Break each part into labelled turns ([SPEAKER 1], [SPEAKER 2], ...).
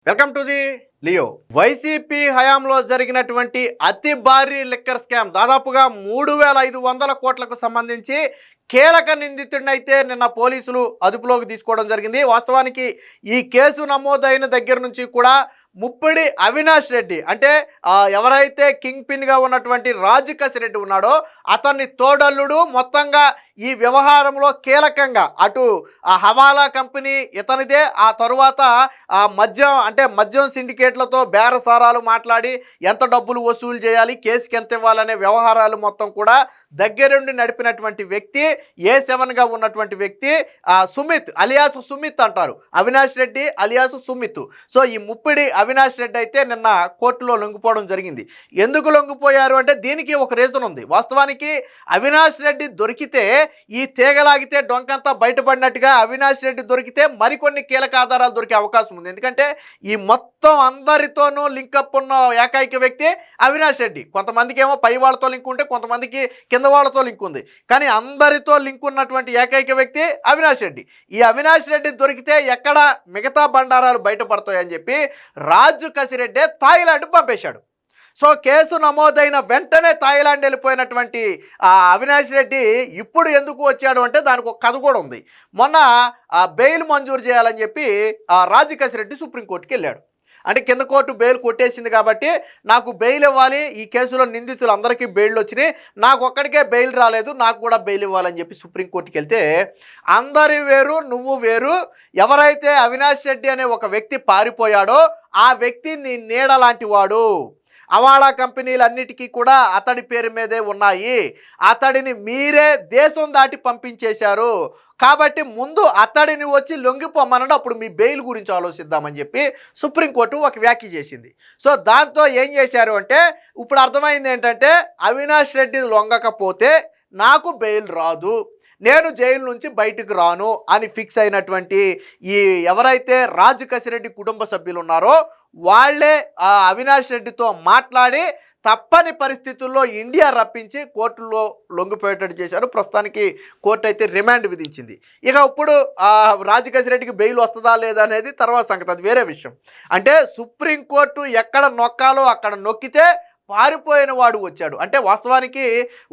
[SPEAKER 1] Welcome to the Leo. YCP హయాంలో జరిగినటువంటి అతి భారీ లిక్కర్ స్కామ్, దాదాపుగా 3,500 కోట్లకు సంబంధించి కీలక నిందితుడినైతే నిన్న పోలీసులు అదుపులోకి తీసుకోవడం జరిగింది. వాస్తవానికి ఈ కేసు నమోదైన దగ్గర నుంచి కూడా ముప్పిడి అవినాష్ రెడ్డి, అంటే ఎవరైతే కింగ్ పిన్గా ఉన్నటువంటి రాజు కసిరెడ్డి ఉన్నాడో అతన్ని తోడల్లుడు, మొత్తంగా ఈ వ్యవహారంలో కీలకంగా అటు ఆ హవాలా కంపెనీ ఇతనిదే, ఆ తరువాత ఆ మద్యం సిండికేట్లతో బేరసారాలు మాట్లాడి ఎంత డబ్బులు వసూలు చేయాలి, కేసుకి ఎంత ఇవ్వాలనే వ్యవహారాలు మొత్తం కూడా దగ్గరుండి నడిపినటువంటి వ్యక్తి, A7గా ఉన్నటువంటి వ్యక్తి సుమిత్ అలియాస్ సుమిత్ అంటారు, అవినాష్ రెడ్డి అలియాస్ సుమిత్. సో ఈ ముప్పిడి అవినాష్ రెడ్డి అయితే నిన్న కోర్టులో లొంగిపోవడం జరిగింది. ఎందుకు లొంగిపోయారు అంటే దీనికి ఒక రీజన్ ఉంది. వాస్తవానికి అవినాష్ రెడ్డి దొరికితే ఈ తీగలాగితే డొంకంతా బయటపడినట్టుగా అవినాష్ రెడ్డి దొరికితే మరికొన్ని కీలక ఆధారాలు దొరికే అవకాశం ఉంది. ఎందుకంటే ఈ మొత్తం అందరితోనూ లింకప్ ఉన్న ఏకైక వ్యక్తి అవినాష్ రెడ్డి. కొంతమందికి ఏమో పై వాళ్ళతో లింక్ ఉంటే కొంతమందికి కింద వాళ్ళతో లింక్ ఉంది, కానీ అందరితో లింక్ ఉన్నటువంటి ఏకైక వ్యక్తి అవినాష్ రెడ్డి. ఈ అవినాష్ రెడ్డి దొరికితే ఎక్కడ మిగతా బండారాలు బయటపడతాయని చెప్పి రాజు కసిరెడ్డి థాయిలాండ్ పంపేశాడు. సో కేసు నమోదైన వెంటనే థాయిలాండ్ వెళ్ళిపోయినటువంటి అవినాష్ రెడ్డి ఇప్పుడు ఎందుకు వచ్చాడు అంటే దానికి ఒక కథ కూడా ఉంది. మొన్న బెయిల్ మంజూరు చేయాలని చెప్పి రాజు కసిరెడ్డి సుప్రీంకోర్టుకి వెళ్ళాడు. అంటే కింద కోర్టు బెయిల్ కొట్టేసింది కాబట్టి నాకు బెయిల్ ఇవ్వాలి, ఈ కేసులో నిందితులు అందరికీ బెయిల్ వచ్చినాయి, నాకు ఒక్కడికే బెయిల్ రాలేదు, నాకు కూడా బెయిల్ ఇవ్వాలని చెప్పి సుప్రీంకోర్టుకి వెళ్తే అందరి వేరు నువ్వు వేరు, ఎవరైతే అవినాష్ రెడ్డి అనే ఒక వ్యక్తి పారిపోయాడో ఆ వ్యక్తి నీ నీడ లాంటి వాడు, అవాళా కంపెనీలన్నిటికీ కూడా అతడి పేరు మీదే ఉన్నాయి, అతడిని మీరే దేశం దాటి పంపించేశారు, కాబట్టి ముందు అతడిని వచ్చి లొంగిపోమన్నాడు, అప్పుడు మీ బెయిల్ గురించి ఆలోచిద్దామని చెప్పి సుప్రీంకోర్టు ఒక వ్యాఖ్య చేసింది. సో దాంతో ఏం చేశారు అంటే ఇప్పుడు అర్థమైంది ఏంటంటే అవినాష్ రెడ్డి లొంగకపోతే నాకు బెయిల్ రాదు, నేను జైలు నుంచి బయటకు రాను అని ఫిక్స్ అయినటువంటి ఈ ఎవరైతే రాజు కసిరెడ్డి కుటుంబ సభ్యులు ఉన్నారో వాళ్ళే అవినాష్ రెడ్డితో మాట్లాడి తప్పని పరిస్థితుల్లో ఇండియా రప్పించి కోర్టులో లొంగిపోయేటట్టు చేశారు. ప్రస్తుతానికి కోర్టు అయితే రిమాండ్ విధించింది. ఇక ఇప్పుడు రాజు కసిరెడ్డికి బెయిల్ వస్తుందా లేదా అనేది తర్వాత సంగతి, అది వేరే విషయం. అంటే సుప్రీంకోర్టు ఎక్కడ నొక్కాలో అక్కడ నొక్కితే పారిపోయిన వాడు వచ్చాడు. అంటే వాస్తవానికి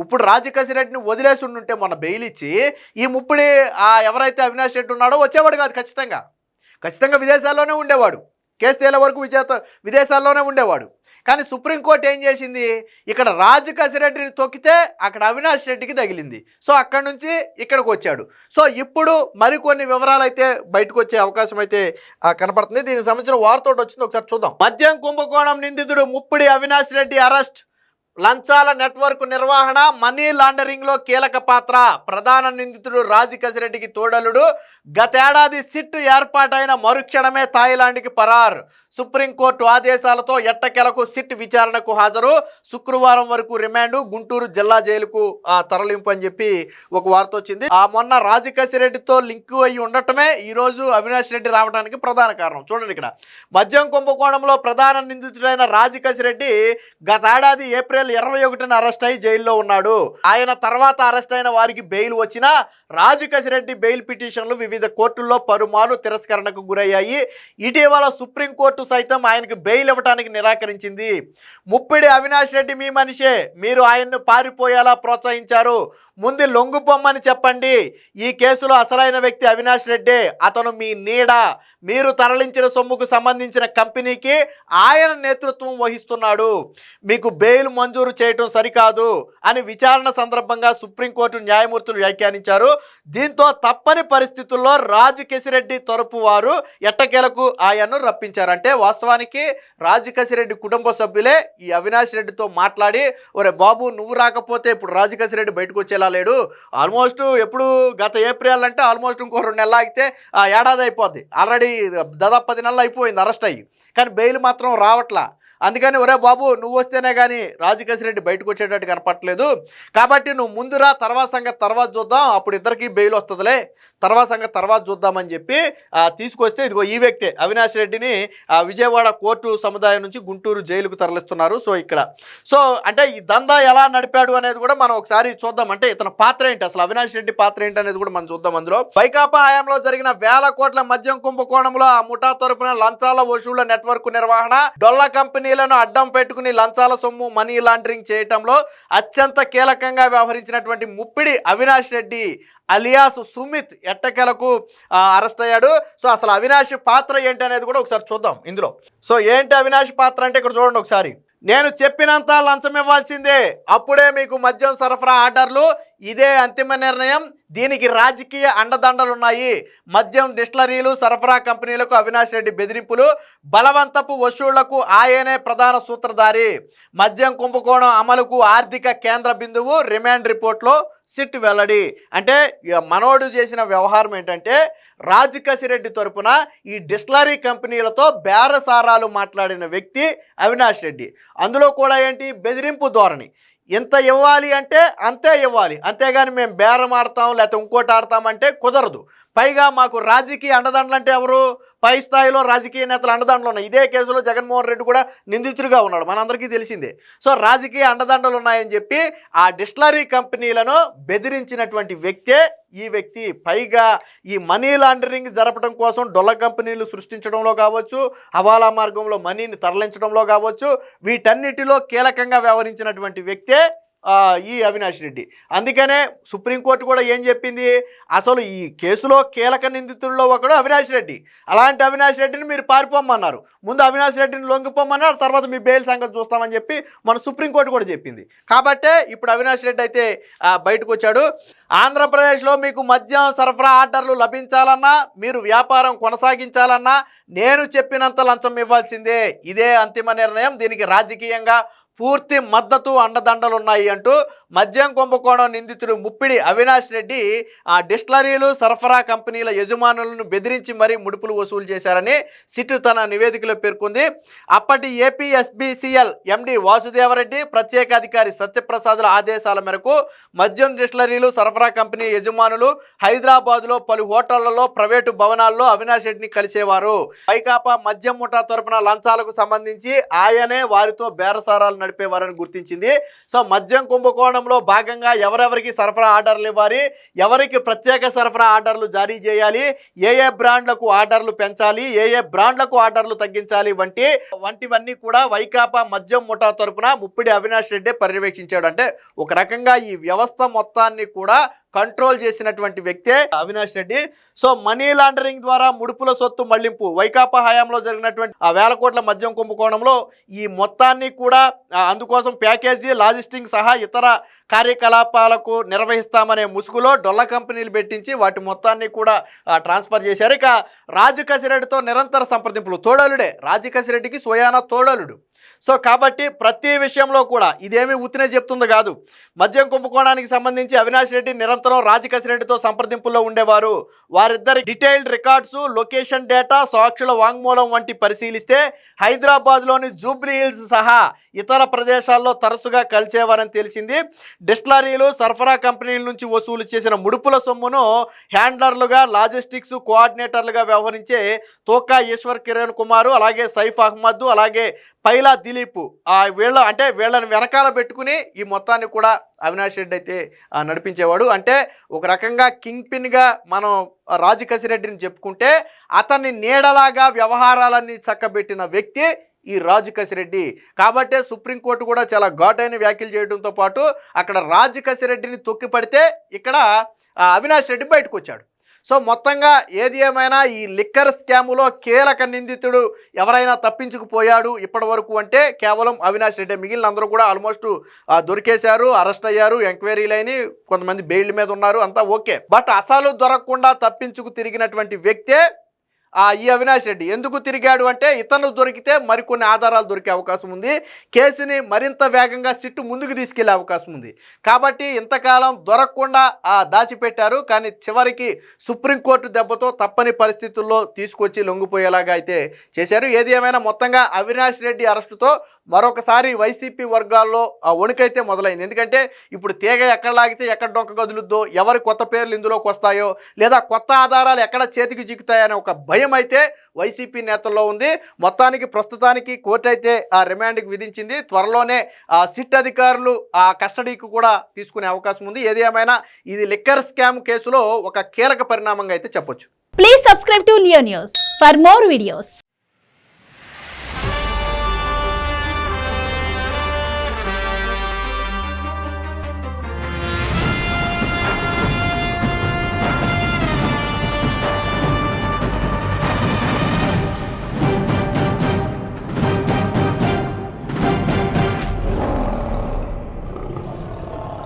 [SPEAKER 1] ఇప్పుడు రాజు కసిరెడ్డిని వదిలేసి ఉంటే మొన్న బెయిల్ ఇచ్చి ఈ ముప్పిడి ఎవరైతే అవినాష్ రెడ్డి ఉన్నాడో వచ్చేవాడు కాదు, ఖచ్చితంగా విదేశాల్లోనే ఉండేవాడు, కేసు తేలే వరకు విదేశాల్లోనే ఉండేవాడు. కానీ సుప్రీంకోర్టు ఏం చేసింది, ఇక్కడ రాజు కసిరెడ్డిని తొక్కితే అక్కడ అవినాష్ రెడ్డికి తగిలింది. సో అక్కడి నుంచి ఇక్కడికి వచ్చాడు. సో ఇప్పుడు మరికొన్ని వివరాలు అయితే బయటకు వచ్చే అవకాశం అయితే కనపడుతుంది. దీనికి సంబంధించిన వార్త వచ్చింది, ఒకసారి చూద్దాం. మద్యం కుంభకోణం నిందితుడు ముప్పిడి అవినాష్ రెడ్డి అరెస్ట్, లంచాల నెట్వర్క్ నిర్వహణ, మనీ లాండరింగ్లో కీలక పాత్ర, ప్రధాన నిందితుడు రాజు కసిరెడ్డికి తోడలుడు, గతేడాది సిట్ ఏర్పాటైన మరుక్షణమే థాయిలాండ్కి పరార్, సుప్రీంకోర్టు ఆదేశాలతో ఎట్టకెలకు సిట్ విచారణకు హాజరు, శుక్రవారం వరకు రిమాండ్, గుంటూరు జిల్లా జైలుకు తరలింపు అని చెప్పి ఒక వార్త వచ్చింది. మొన్న రాజు కసిరెడ్డితో లింక్ అయ్యి ఉండటమే ఈరోజు అవినాష్ రెడ్డి రావడానికి ప్రధాన కారణం. చూడండి, ఇక్కడ మద్యం కుంభకోణంలో ప్రధాన నిందితుడైన రాజు కసిరెడ్డి గతేడాది ఏప్రిల్ 21న అరెస్ట్ అయి జైల్లో ఉన్నాడు. ఆయన తర్వాత అరెస్ట్ అయిన వారికి బెయిల్ వచ్చినా రాజు కసిరెడ్డి బెయిల్ పిటిషన్లు వివిధ కోర్టుల్లో పలుమార్లు తిరస్కరణకు గురయ్యాయి. ఇటీవల సుప్రీంకోర్టు సైతం ఆయనకు బెయిల్ ఇవ్వడానికి నిరాకరించింది. ముప్పిడి అవినాష్ రెడ్డి మీ మనిషే, మీరు ఆయన్ను పారిపోయేలా ప్రోత్సహించారు, ముందు లొంగిపోమ్మని చెప్పండి, ఈ కేసులో అసలైన వ్యక్తి అవినాష్ రెడ్డే, అతను మీ నీడ, మీరు తరలించిన సొమ్ముకు సంబంధించిన కంపెనీకి ఆయన నేతృత్వం వహిస్తున్నాడు, మీకు బెయిల్ మంజూరు చేయటం సరికాదు అని విచారణ సందర్భంగా సుప్రీంకోర్టు న్యాయమూర్తులు వ్యాఖ్యానించారు. దీంతో తప్పని పరిస్థితుల్లో రాజు కసిరెడ్డి తరపు వారు ఎట్టకేలకు ఆయన్ను రప్పించారు. అంటే వాస్తవానికి రాజు కసిరెడ్డి కుటుంబ సభ్యులే ఈ అవినాష్ రెడ్డితో మాట్లాడి, ఒరే బాబు నువ్వు రాకపోతే ఇప్పుడు రాజు కసిరెడ్డి బయటకు వచ్చేలా లేడు, ఆల్మోస్ట్ ఎప్పుడు గత ఏప్రిల్ అంటే ఆల్మోస్ట్ ఇంకో 2 నెలలు ఆగితే ఏడాది అయిపోద్ది, ఆల్రెడీ దాదాపు 10 నెలలు అయిపోయింది అరెస్ట్ అయ్యి, కానీ బెయిల్ మాత్రం రావట్లా. అందుకని ఒరే బాబు నువ్వు వస్తేనే కానీ రాజకేశ్వరరెడ్డి బయటకు వచ్చేటట్టు కనపట్లేదు, కాబట్టి నువ్వు ముందురా, తర్వాత సంగతి తర్వాత చూద్దాం, అప్పుడు ఇద్దరికి బెయిల్ వస్తుందిలే, తర్వాత సంగతి తర్వాత చూద్దామని చెప్పి తీసుకొస్తే ఇదిగో ఈ వ్యక్తే అవినాష్ రెడ్డిని విజయవాడ కోర్టు సముదాయం నుంచి గుంటూరు జైలుకు తరలిస్తున్నారు. సో ఇక్కడ సో అంటే ఈ దందా ఎలా నడిపాడు అనేది కూడా మనం ఒకసారి చూద్దాం. అంటే ఇతని పాత్ర ఏంటి, అసలు అవినాష్ రెడ్డి పాత్ర ఏంటి అనేది కూడా మనం చూద్దాం. అందులో వైకాపా హయాంలో జరిగిన వేల కోట్ల మద్యం కుంభకోణంలో ఆ ముఠా తరపున లంచాల వసూళ్ల నెట్వర్క్ నిర్వహణ, డొల్ల కంపెనీలను అడ్డం పెట్టుకుని లంచాల సొమ్ము మనీ లాండరింగ్ చేయటంలో అత్యంత కీలకంగా వ్యవహరించినటువంటి ముప్పిడి అవినాష్ రెడ్డి అలియాస్ సుమిత్ ఎట్టకేలకు అరెస్ట్ అయ్యాడు. సో అసలు అవినాష్ పాత్ర ఏంటి అనేది కూడా ఒకసారి చూద్దాం ఇందులో. సో ఏంటి అవినాష్ పాత్ర అంటే ఇక్కడ చూడండి ఒకసారి. నేను చెప్పినంత లంచం ఇవ్వాల్సిందే, అప్పుడే మీకు మద్యం సరఫరా ఆర్డర్లు, ఇదే అంతిమ నిర్ణయం, దీనికి రాజకీయ అండదండలున్నాయి. మద్యం డిస్టిలరీలు సరఫరా కంపెనీలకు అవినాష్ రెడ్డి బెదిరింపులు, బలవంతపు వసూళ్లకు ఆయనే ప్రధాన సూత్రధారి, మద్యం కుంభకోణం అమలుకు ఆర్థిక కేంద్ర బిందువు, రిమాండ్ రిపోర్ట్లో సిట్ వెల్లడి. అంటే మనోడు చేసిన వ్యవహారం ఏంటంటే రాజకేశ్వరరెడ్డి తరపున ఈ డిస్టిలరీ కంపెనీలతో బేరసారాలు మాట్లాడిన వ్యక్తి అవినాష్ రెడ్డి. అందులో కూడా ఏంటి, బెదిరింపు ధోరణి, ఇంత ఇవ్వాలి అంటే అంతే ఇవ్వాలి, అంతేగాని మేము బేరం ఆడతాం లేకపోతే ఇంకోటి ఆడతామంటే కుదరదు. పైగా మాకు రాజకీయ అండదండలు అంటే ఎవరు, పై స్థాయిలో రాజకీయ నేతలు అండదండలు ఉన్నాయి. ఇదే కేసులో జగన్మోహన్ రెడ్డి కూడా నిందితుడిగా ఉన్నాడు, మనందరికీ తెలిసిందే. సో రాజకీయ అండదండలు ఉన్నాయని చెప్పి ఆ డిస్టిలరీ కంపెనీలను బెదిరించినటువంటి వ్యక్తే ఈ వ్యక్తి. పైగా ఈ మనీ లాండరింగ్ జరపడం కోసం డొల్ల కంపెనీలు సృష్టించడంలో కావచ్చు, హవాలా మార్గంలో మనీని తరలించడంలో కావచ్చు, వీటన్నిటిలో కీలకంగా వ్యవహరించినటువంటి వ్యక్తే ఈ అవినాష్ రెడ్డి. అందుకనే సుప్రీంకోర్టు కూడా ఏం చెప్పింది, అసలు ఈ కేసులో కీలక నిందితుల్లో ఒకడు అవినాష్ రెడ్డి. అలాంటి అవినాష్ రెడ్డిని మీరు పారిపోమన్నారు, ముందు అవినాష్ రెడ్డిని లొంగిపోమన్నారు, తర్వాత మీ బెయిల్ సంగతి చూస్తామని చెప్పి మన సుప్రీంకోర్టు కూడా చెప్పింది. కాబట్టే ఇప్పుడు అవినాష్ రెడ్డి అయితే బయటకు వచ్చాడు. ఆంధ్రప్రదేశ్లో మీకు మద్యం సరఫరా ఆర్డర్లు లభించాలన్నా, మీరు వ్యాపారం కొనసాగించాలన్నా నేను చెప్పినంత లంచం ఇవ్వాల్సిందే, ఇదే అంతిమ నిర్ణయం, దీనికి రాజకీయంగా పూర్తి మద్దతు అండదండలున్నాయి అంటూ మద్యం కుంభకోణం నిందితుడు ముప్పిడి అవినాష్ రెడ్డి డిస్టిలరీలు సరఫరా కంపెనీల యజమానులను బెదిరించి మరీ ముడుపులు వసూలు చేశారని సిట్ తన నివేదికలో పేర్కొంది. అప్పటి ఏపీఎస్బీసీఎల్ ఎండి వాసుదేవరెడ్డి, ప్రత్యేక అధికారి సత్యప్రసాద్ల ఆదేశాల మేరకు మద్యం డిస్టిలరీలు సరఫరా కంపెనీ యజమానులు హైదరాబాద్లో పలు హోటళ్లలో, ప్రైవేటు భవనాల్లో అవినాష్ రెడ్డిని కలిసేవారు. వైకాపా మద్యం ముఠా తరపున లంచాలకు సంబంధించి ఆయనే వారితో బేరసారాలు నడిపేవారని గుర్తించింది. సో మద్యం కుంభకోణంలో భాగంగా ఎవరెవరికి సరఫరా ఆర్డర్లు ఇవ్వాలి, ఎవరికి ప్రత్యేక సరఫరా ఆర్డర్లు జారీ చేయాలి, ఏ బ్రాండ్లకు ఆర్డర్లు పెంచాలి, ఏ బ్రాండ్లకు ఆర్డర్లు తగ్గించాలి వంటివన్నీ కూడా వైకాపా మద్యం ముఠా తరపున ముప్పిడి అవినాష్ రెడ్డి పర్యవేక్షించాడు. అంటే ఒక రకంగా ఈ వ్యవస్థ మొత్తాన్ని కూడా కంట్రోల్ చేసినటువంటి వ్యక్తే Avinash Reddy. So money laundering ద్వారా ముడుపుల సొత్తు మళ్లింపు, వైకాపా హయాంలో జరిగినటువంటి వేల కోట్ల మద్యం కుంభకోణంలో ఈ మొత్తాన్ని కూడా అందుకోసం ప్యాకేజీ, లాజిస్టింగ్ సహా ఇతర కార్యకలాపాలకు నిర్వహిస్తామనే ముసుగులో డొల్ల కంపెనీలు పెట్టించి వాటి మొత్తాన్ని కూడా ట్రాన్స్ఫర్ చేశారు. ఇక రాజకేశ్వరరెడ్డితో నిరంతర సంప్రదింపులు, తోడలుడే రాజకేశ్వరరెడ్డికి స్వయాన తోడలుడు. సో కాబట్టి ప్రతి విషయంలో కూడా ఇదేమీ ఉత్తినే చెప్తుంది కాదు. మద్యం కుంభకోణానికి సంబంధించి అవినాష్ రెడ్డి నిరంతరం రాజకేశ్వరరెడ్డితో సంప్రదింపుల్లో ఉండేవారు. వారిద్దరి డీటెయిల్డ్ రికార్డ్స్, లొకేషన్ డేటా, సాక్షుల వాంగ్మూలం వంటి పరిశీలిస్తే హైదరాబాద్లోని జూబ్లీ హిల్స్ సహా ఇతర ప్రదేశాల్లో తరచుగా కలిసేవారని తెలిసింది. డిస్టిలరీలు సరఫరా కంపెనీల నుంచి వసూలు చేసిన ముడుపుల సొమ్మును హ్యాండ్లర్లుగా, లాజిస్టిక్స్ కోఆర్డినేటర్లుగా వ్యవహరించే తోకా ఈశ్వర్ కిరణ్ కుమారు, అలాగే సైఫ్ అహ్మద్, అలాగే పైలా దిలీప్, వీళ్ళని వెనకాల పెట్టుకుని ఈ మొత్తాన్ని కూడా అవినాష్ రెడ్డి అయితే నడిపించేవాడు. అంటే ఒక రకంగా కింగ్ పిన్గా మనం రాజకేశ్వరరెడ్డిని చెప్పుకుంటే అతన్ని నీడలాగా వ్యవహారాలన్నీ చక్కబెట్టిన వ్యక్తి ఈ రాజకేశ్వరరెడ్డి. కాబట్టే సుప్రీంకోర్టు కూడా చాలా ఘాటైన వ్యాఖ్యలు చేయడంతో పాటు అక్కడ రాజకేశ్వరరెడ్డిని తొక్కి పడితే ఇక్కడ అవినాష్ రెడ్డి బయటకు వచ్చాడు. సో మొత్తంగా ఏది ఏమైనా ఈ లిక్కర్ స్కాములో కీలక నిందితుడు ఎవరైనా తప్పించుకుపోయాడు ఇప్పటి వరకు అంటే కేవలం అవినాష్ రెడ్డి. మిగిలిన అందరూ కూడా ఆల్మోస్ట్ దొరికేశారు, అరెస్ట్ అయ్యారు, ఎంక్వైరీలు అయినాయి, కొంతమంది బెయిల్ మీద ఉన్నారు, అంతా ఓకే. బట్ అసలు దొరకకుండా తప్పించుకు తిరిగినటువంటి వ్యక్తే ఈ అవినాష్ రెడ్డి ఎందుకు తిరిగాడు అంటే ఇతను దొరికితే మరికొన్ని ఆధారాలు దొరికే అవకాశం ఉంది, కేసుని మరింత వేగంగా సిట్టు ముందుకు తీసుకెళ్లే అవకాశం ఉంది. కాబట్టి ఇంతకాలం దొరకకుండా దాచిపెట్టారు. కానీ చివరికి సుప్రీంకోర్టు దెబ్బతో తప్పని పరిస్థితుల్లో తీసుకొచ్చి లొంగిపోయేలాగా అయితే చేశారు. ఏది ఏమైనా మొత్తంగా అవినాష్ రెడ్డి అరెస్టుతో మరొకసారి వైసీపీ వర్గాల్లో వణుకైతే మొదలైంది. ఎందుకంటే ఇప్పుడు తీగ ఎక్కడ లాగితే ఎక్కడ డొంక గదులుద్దో, ఎవరి కొత్త పేర్లు ఇందులోకి వస్తాయో, లేదా కొత్త ఆధారాలు ఎక్కడ చేతికి చిక్కుతాయనే ఒక భయం అయితే వైసీపీ నేతల్లో ఉంది. మొత్తానికి ప్రస్తుతానికి కోర్టు అయితే రిమాండ్కి విధించింది. త్వరలోనే సిట్ అధికారులు కస్టడీకి కూడా తీసుకునే అవకాశం ఉంది. ఏది ఏమైనా ఇది లిక్కర్ స్కామ్ కేసులో ఒక కీలక పరిణామంగా అయితే చెప్పొచ్చు.
[SPEAKER 2] Please subscribe to Leo news for more videos.